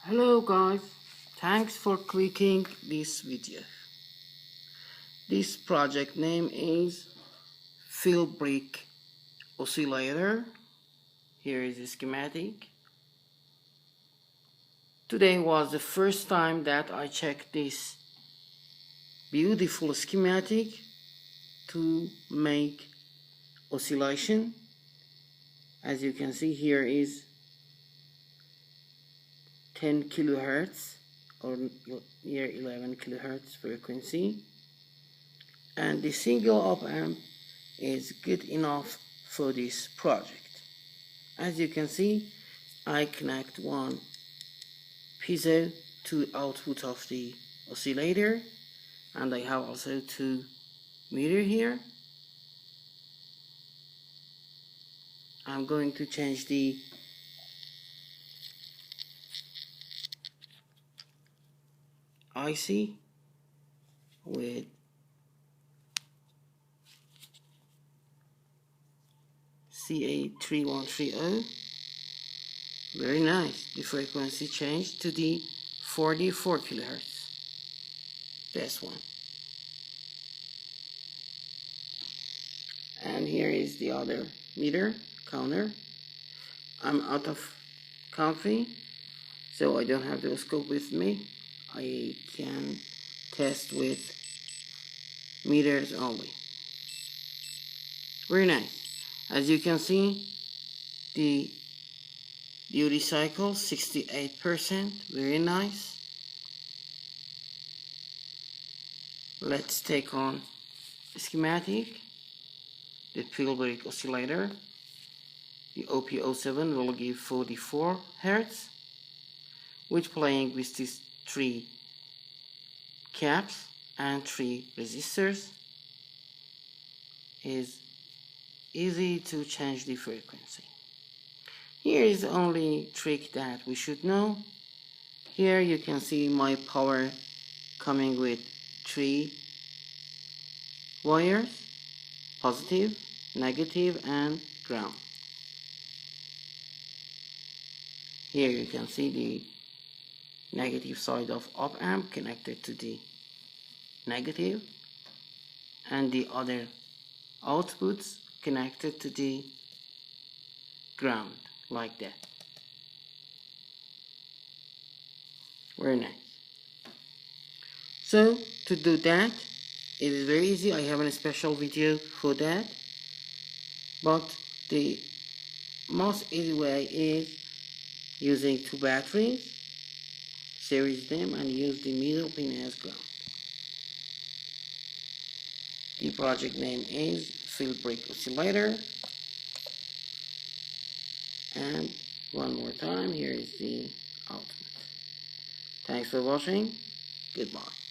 Hello guys, thanks for clicking this video. This project name is Philbrick oscillator. Here is the schematic. Today was the first time that I checked this beautiful schematic to make oscillation. As you can see, here is 10 kilohertz or near 11 kilohertz frequency, and the single op amp is good enough for this project. As you can see, I connect one piezo to output of the oscillator, and I have also two meter here. I'm going to change the IC with Seyed 3130. Very nice. The frequency changed to the 44 kilohertz. This one. And here is the other meter counter. I'm out of country, so I don't have the oscilloscope with me. I can test with meters only. Very nice. As you can see, the duty cycle 68%. Very nice. Let's take on the schematic. The Philbrick oscillator. The OP07 will give 44 Hz, which playing with these 3 caps and 3 resistors is easy to change the frequency. Here is the only trick that we should know. Here you can see my power coming with 3 wires, positive, negative and ground. Here you can see the negative side of op amp connected to the negative, and the other outputs connected to the ground, like that. Very nice. So to do that, it is very easy. I have a special video for that, but the most easy way is using 2 batteries, series them and use the middle pin as ground. The project name is Philbrick oscillator. And one more time, here is the output. Thanks for watching. Goodbye.